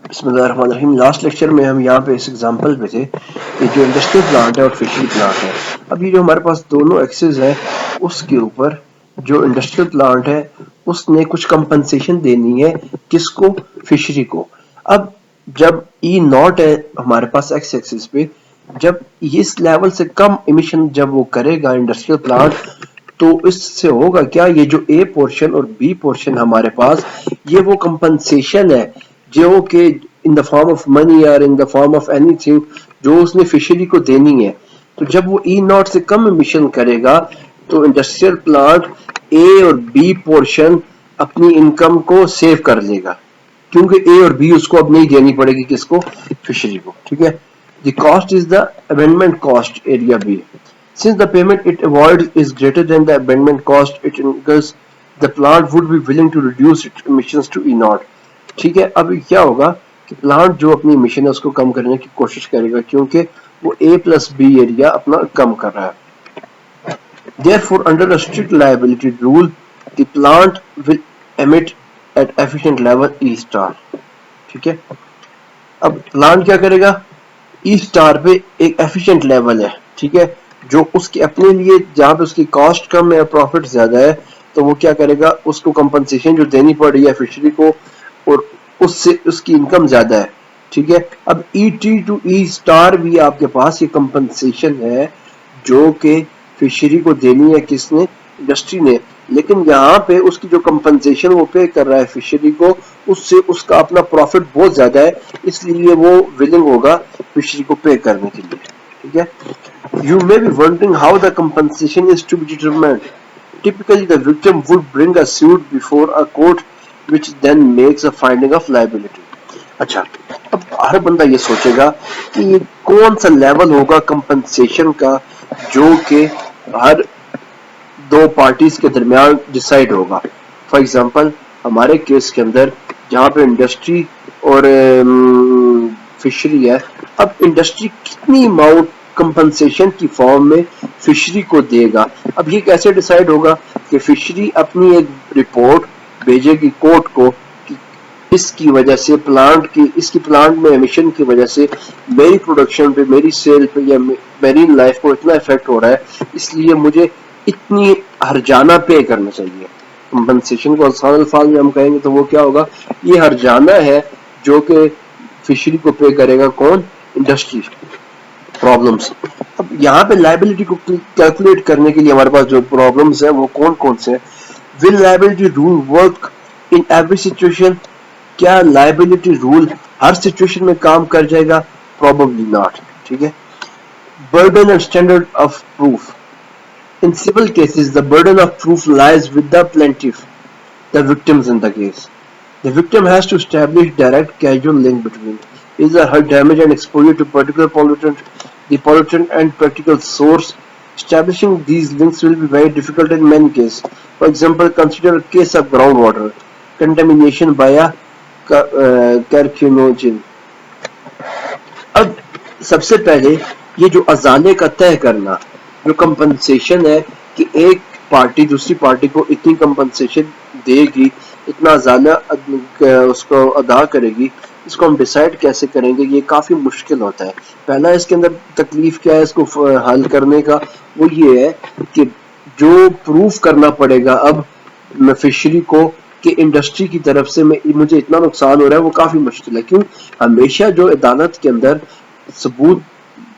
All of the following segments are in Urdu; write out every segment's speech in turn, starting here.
بسم اللہ الرحمن الرحیم. لاسٹ لیکچر میں ہم یہاں پہ اس ایگزامپل پہ تھے کہ جو انڈسٹریل پلانٹ ہے اور فشری پلانٹ ہے. اب یہ جو ہمارے پاس دونوں ایکسز ہیں اس کے اوپر جو انڈسٹریل پلانٹ ہے اس نے کچھ کمپنسیشن دینی ہے کس کو؟ فشری کو. اب جب ای ناٹ ہے ہمارے پاس ایکس ایکسس پہ، جب اس لیول سے کم ایمیشن جب وہ کرے گا انڈسٹریل پلانٹ تو اس سے ہوگا کیا، یہ جو اے پورشن اور بی پورشن ہمارے پاس یہ وہ کمپنسیشن ہے جو کہ ان دا فارم آف منی اور in the form of anything جو اس نے فشری کو دینی ہے. تو جب وہ ای ناٹ سے کم ایمیشن کرے گا تو انڈسٹریل پلانٹ اے اور بی پورشن اپنی انکم کو سیو کر لے گا کیونکہ اے اور بی اس کو اب نہیں دینی پڑے گی کس کو؟ فشری کو. ٹھیک ہے. The cost is the amendment cost area be. Since the payment it avoids is greater than the abandonment cost it incurs, the plant would be willing to reduce its emissions to E0. ٹھیک ہے. اب کیا ہوگا کہ پلانٹ جو اپنی امیشن ہے اس کو کم کرنے کی کوشش کرے گا کیونکہ وہ A plus B ایریا اپنا کم کر رہا ہے. Therefore, under a strict liability rule, the plant will emit at efficient level E star. ٹھیک ہے. اب پلانٹ کیا کرے گا؟ ای سٹار پہ ایک ایفیشینٹ لیول ہے. ٹھیک ہے. جو اس کے اپنے لیے جہاں پہ اس کی کاسٹ کم ہے اور پروفٹ زیادہ ہے تو وہ کیا کرے گا، اس کو کمپنسیشن جو دینی پڑ رہی ہے فشری کو اور اس سے اس کی انکم زیادہ ہے. ٹھیک ہے. اب E T to E star بھی آپ کے پاس یہ کمپنسیشن ہے جو کہ فشری کو دینی ہے کس نے؟ انڈسٹری نے. لیکن یہاں پہ اس کی جو کمپنسیشن وہ پے کر رہا ہے فشری کو اس سے اس کا اپنا پروفٹ بہت زیادہ ہے اس لیے وہ ولنگ ہوگا فشری کو پے کرنے کے لیے. ٹھیک ہے. You may be wondering how the compensation is to be determined. Typically, the victim would bring a suit before a court which then makes a finding of liability. اچھا، اب ہر بندہ یہ سوچے گا کہ یہ کون سا لیول ہوگا کمپنسیشن کا جو کہ ہر دو پارٹیز کے درمیان ڈیسائیڈ ہوگا. فار ایگزامپل ہمارے کیس کے اندر جہاں پہ انڈسٹری اور فشری ہے، اب انڈسٹری کتنی اماؤنٹ کمپنسیشن کی فارم میں فشری کو دے گا. اب یہ کیسے ڈیسائیڈ ہوگا کہ فشری اپنی ایک رپورٹ بھیجے گی کورٹ کو کہ اس کی وجہ سے پلانٹ کی اس کی پلانٹ میں ایمیشن کی وجہ سے میری پروڈکشن پہ، میری سیل پہ یا میرین لائف کو اتنا افیکٹ ہو رہا ہے اس لیے مجھے اتنی ہرجانہ پے کرنا چاہیے. کمپنسیشن کو آسان الفاظ میں ہم کہیں گے تو وہ کیا ہوگا، یہ ہرجانہ ہے جو کہ فشری کو پے کرے گا کون؟ انڈسٹری. پرابلمس. اب یہاں پہ لائبلٹی کو کیلکولیٹ کرنے کے لیے ہمارے پاس جو پرابلمس ہیں وہ کون کون سے ہیں؟ Will liability rule work in every situation? کیا لائبلٹی رول ہر سچویشن میں کام کر جائے گا؟ Probably not. ٹھیک ہے. Burden and standard of proof. In civil cases, the burden of proof lies with the plaintiff, the victims in the case. The victim has to establish direct causal link between his or her damage and exposure to particular pollutant, the pollutant and practical source. Establishing these links will be very difficult in many cases. For example, consider a case of groundwater contamination by a carcinogen. اب سب سے پہلے یہ جو ازالے کا طے کرنا، جو کمپنسیشن ہے کہ ایک پارٹی دوسری پارٹی کو اتنی کمپنسیشن دے گی، اتنا ازالہ اس کو ادا کرے گی، اس کو ہم ڈیسائیڈ کیسے کریں گے؟ یہ کافی مشکل ہوتا ہے. پہلا اس کے اندر تکلیف کیا ہے اس کو حل کرنے کا، وہ یہ ہے کہ جو پروف کرنا پڑے گا اب فشری کو کہ انڈسٹری کی طرف سے مجھے اتنا نقصان ہو رہا ہے، وہ کافی مشکل ہے. کیوں؟ ہمیشہ جو عدالت کے اندر ثبوت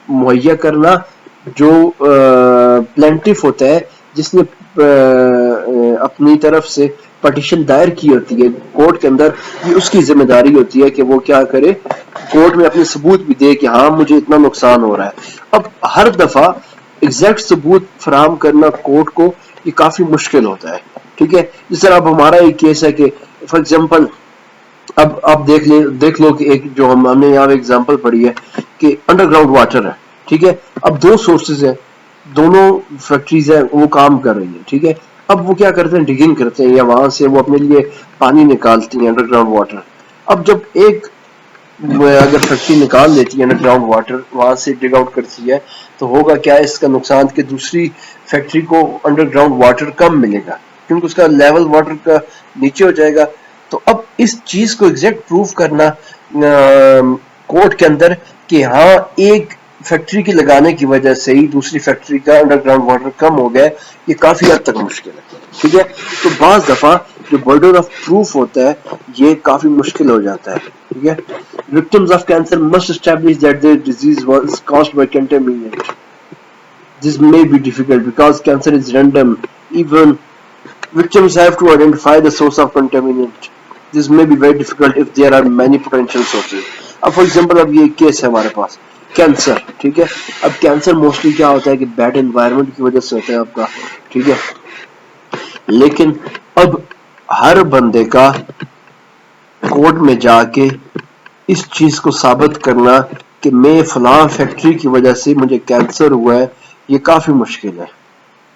مہیا کرنا جو پلینٹف ہوتا ہے جس نے اپنی طرف سے پٹیشن دائر کی ہوتی ہے کورٹ کے اندر، یہ اس کی ذمہ داری ہوتی ہے کہ وہ کیا کرے، کورٹ میں اپنے ثبوت بھی دے کہ ہاں مجھے اتنا نقصان ہو رہا ہے. اب ہر دفعہ ایگزیکٹ ثبوت فراہم کرنا کورٹ کو یہ کافی مشکل ہوتا ہے. ٹھیک ہے. جس طرح اب ہمارا ایک کیس ہے کہ فار ایگزامپل اب آپ دیکھ لو کہ ایک جو ہم نے یہاں ایگزامپل پڑھی ہے کہ انڈر گراؤنڈ واٹر ہے. ٹھیک ہے. اب دو سورسز ہیں، دونوں فیکٹریز ہیں، وہ کام کر رہی ہیں. ٹھیک ہے. اب وہ کیا کرتے ہیں، ڈگنگ کرتے ہیں یا وہاں سے وہ اپنے لیے پانی نکالتی ہیں انڈر گراؤنڈ واٹر. اب جب ایک اگر فیکٹری نکال لیتی ہے انڈر گراؤنڈ واٹر وہاں سے ڈگ آؤٹ کرتی ہے تو ہوگا کیا اس کا نقصان کہ دوسری فیکٹری کو انڈر گراؤنڈ واٹر کم ملے گا کیونکہ اس کا لیول واٹر کا نیچے ہو جائے گا. تو اب اس چیز کو ایگزیکٹ پروف کرنا کورٹ کے اندر کہ ہاں ایک فیکٹری کی لگانے کی وجہ سے ہی دوسری فیکٹری کا انڈر گراؤنڈ واٹر کم ہو گیا، یہ کافی حد تک مشکل ہے. ٹھیک ہے، تو بعض دفعہ جو برڈن آف پروف ہوتا ہے یہ کافی مشکل ہو جاتا ہے. ٹھیک ہے، victims of cancer must establish that their disease was caused by contaminant. This may be difficult because cancer is random. Even victims have to identify the source of contaminant. This may be very difficult if there are many potential sources. اب فار ایگزامپل اب یہ کیس ہے ہمارے پاس کینسر. ٹھیک ہے، اب کینسر موسٹلی کیا ہوتا ہے کہ بیڈ انوائرمنٹ کی وجہ سے ہوتا ہے آپ کا. ٹھیک ہے، لیکن اب ہر بندے کا کورٹ میں جا کے اس چیز کو ثابت کرنا کہ میں فلاں فیکٹری کی وجہ سے مجھے کینسر ہوا ہے، یہ کافی مشکل ہے.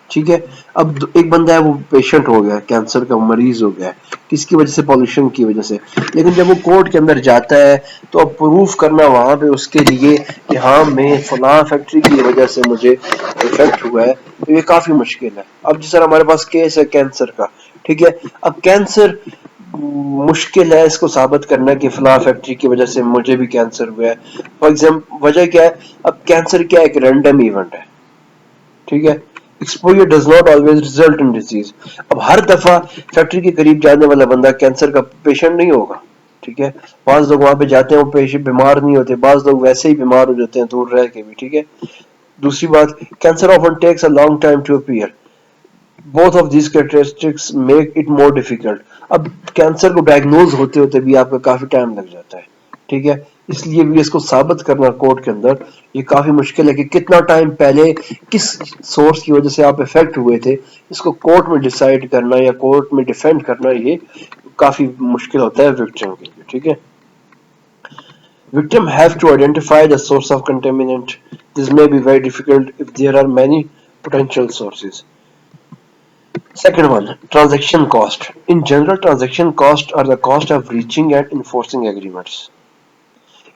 ٹھیک ہے، اب ایک بندہ ہے وہ پیشنٹ ہو گیا، کینسر کا مریض ہو گیا، کس کی وجہ سے؟ پالوشن کی وجہ سے. لیکن جب وہ کورٹ کے اندر جاتا ہے تو اب پروف کرنا وہاں پہ اس کے لیے کہ ہاں میں فلاں فیکٹری کی وجہ سے مجھے افیکٹ ہوا ہے، تو یہ کافی مشکل ہے. اب جس طرح ہمارے پاس کیس ہے کینسر کا. ٹھیک ہے، اب کینسر مشکل ہے اس کو ثابت کرنا کہ فلاں فیکٹری کی وجہ سے مجھے بھی کینسر ہوا ہے. فار ایگزامپل وجہ کیا ہے؟ اب کینسر کیا ایک رینڈم ایونٹ ہے. ٹھیک ہے، exposure does not always result in disease. اب ہر دفعہ فیکٹری کے قریب جانے والا بندہ کینسر کا پیشنٹ نہیں ہوگا. ٹھیک ہے، بعض لوگ وہاں پہ جاتے ہیں وہ پیشنٹ بیمار نہیں ہوتے، بعض لوگ ویسے ہی بیمار ہو جاتے ہیں دور رہ کے بھی. ٹھیک ہے، دوسری بات cancer often takes a long time to appear. both of these characteristics make it more difficult. اب کینسر کو ڈائگنوز ہوتے ہوتے بھی آپ کا کافی ٹائم لگ جاتا ہے. ٹھیک ہے، اس لیے بھی اس کو ثابت کرنا کورٹ کے اندر یہ کافی مشکل ہے کہ کتنا ٹائم پہلے کس سورس کی وجہ سے آپ افیکٹ ہوئے تھے. اس کو کورٹ میں ڈیسائیڈ کرنا یا کورٹ میں ڈیفینڈ کرنا یہ کافی مشکل ہوتا ہے وکٹم کے لیے. ٹھیک ہے، victim have to identify the source of contaminant. This may be very difficult if there are many potential sources. Second one, transaction cost. In general, transaction costs are the cost of reaching and enforcing agreements.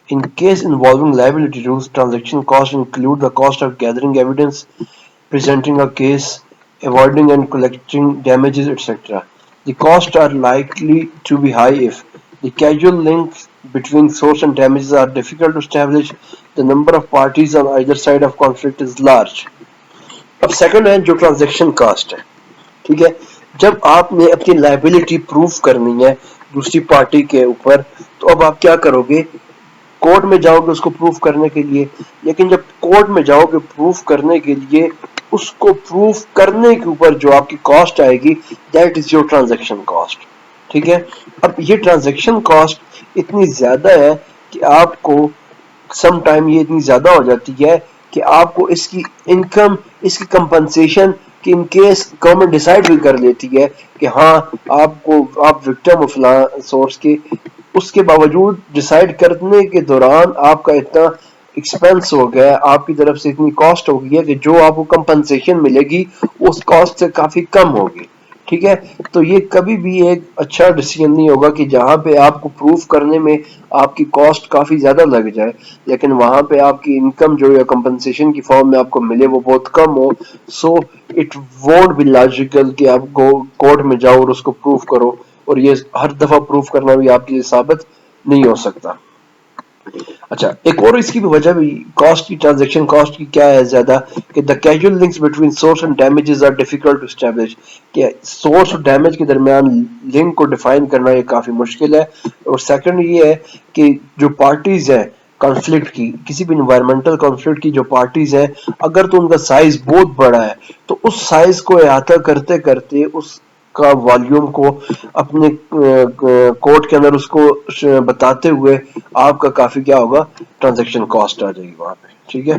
In case involving liability rules, transaction costs include the cost of gathering evidence, presenting a case, avoiding and collecting damages, etc. The costs are likely to be high if the causal links between source and damages are difficult to establish, the number of parties on either side of conflict is large. اب سیکنڈ ہے جو ٹرانزیکشن کاسٹ ہے. ٹھیک ہے، جب آپ نے اپنی لائبلٹی پروف کرنی ہے دوسری پارٹی کے اوپر تو اب آپ کیا کرو گے؟ کورٹ میں جاؤ گے اس کو پروف کرنے کے لیے. لیکن جب کورٹ میں جاؤ گے پروف کرنے کے لیے، اس کو پروف کرنے کے اوپر جو آپ کی کاسٹ آئے گی that is your transaction cost. ٹھیک ہے، اب یہ ٹرانزیکشن کاسٹ اتنی زیادہ ہے کہ آپ کو سم ٹائم یہ اتنی زیادہ ہو جاتی ہے کہ آپ کو اس کی انکم، اس کی کمپنسیشن کہ ان کیس گورنمنٹ ڈیسائیڈ بھی کر لیتی ہے کہ ہاں آپ وکٹم آف فلاں سورس کے، اس کے باوجود ڈیسائیڈ کرنے کے دوران آپ کا اتنا ایکسپینس ہو گیا، آپ کی طرف سے اتنی کاسٹ ہو گئی ہے کہ جو آپ کو کمپنسیشن ملے گی اس کاسٹ سے کافی کم ہوگی. ٹھیک ہے، تو یہ کبھی بھی ایک اچھا ڈیسیژن نہیں ہوگا کہ جہاں پہ آپ کو پروف کرنے میں آپ کی کاسٹ کافی زیادہ لگ جائے لیکن وہاں پہ آپ کی انکم جو یا کمپنسیشن کی فارم میں آپ کو ملے وہ بہت کم ہو. So it won't be logical کہ آپ کو کورٹ میں جاؤ اور اس کو پروف کرو، اور یہ ہر دفعہ پروف کرنا بھی آپ کے لیے ثابت نہیں ہو سکتا. اچھا، ایک اور اس کی بھی وجہ بھی کاسٹ کی، ٹرانزیکشن کاسٹ کی کیا ہے زیادہ کہ the causal links between source and damages are difficult to establish. کہ سورس اور ڈیمیج کے درمیان لنک کو ڈیفائن کرنا یہ کافی مشکل ہے. اور سیکنڈ یہ ہے کہ جو پارٹیز ہیں کانفلکٹ کی، کسی بھی انوائرمنٹل کانفلکٹ کی جو پارٹیز ہیں، اگر تو ان کا سائز بہت بڑا ہے تو اس سائز کو احاطہ کرتے کرتے اس کا والیوم کو اپنے کورٹ کے اندر اس کو بتاتے ہوئے آپ کا کافی کیا ہوگا، ٹرانزیکشن کاسٹ آ جائے گی وہاں پہ. ٹھیک ہے،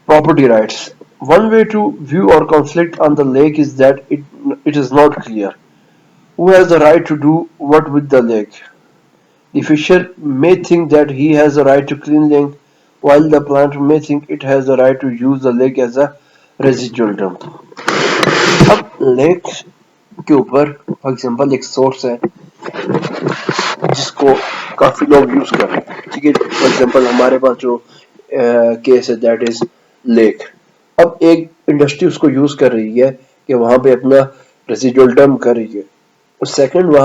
property rights. One way to view or conflict on the lake is that it is not clear who has the right to do what with the lake. The fisher may think that he has the right to clean lake, while the planter may think it has the right to use the lake as a residual dump. اب لیک کے اوپر فار ایگزامپل ایک سورس ہے جس کو کافی لوگ یوز کر رہے ہیں. ٹھیک ہے، فار ایگزامپل ہمارے پاس جو کیس ہے دیٹ از لیک. اب ایک انڈسٹری اس کو یوز کر رہی ہے کہ وہاں پہ اپنا ریزیڈول ڈمپ کر رہی ہے، اور سیکنڈ وہاں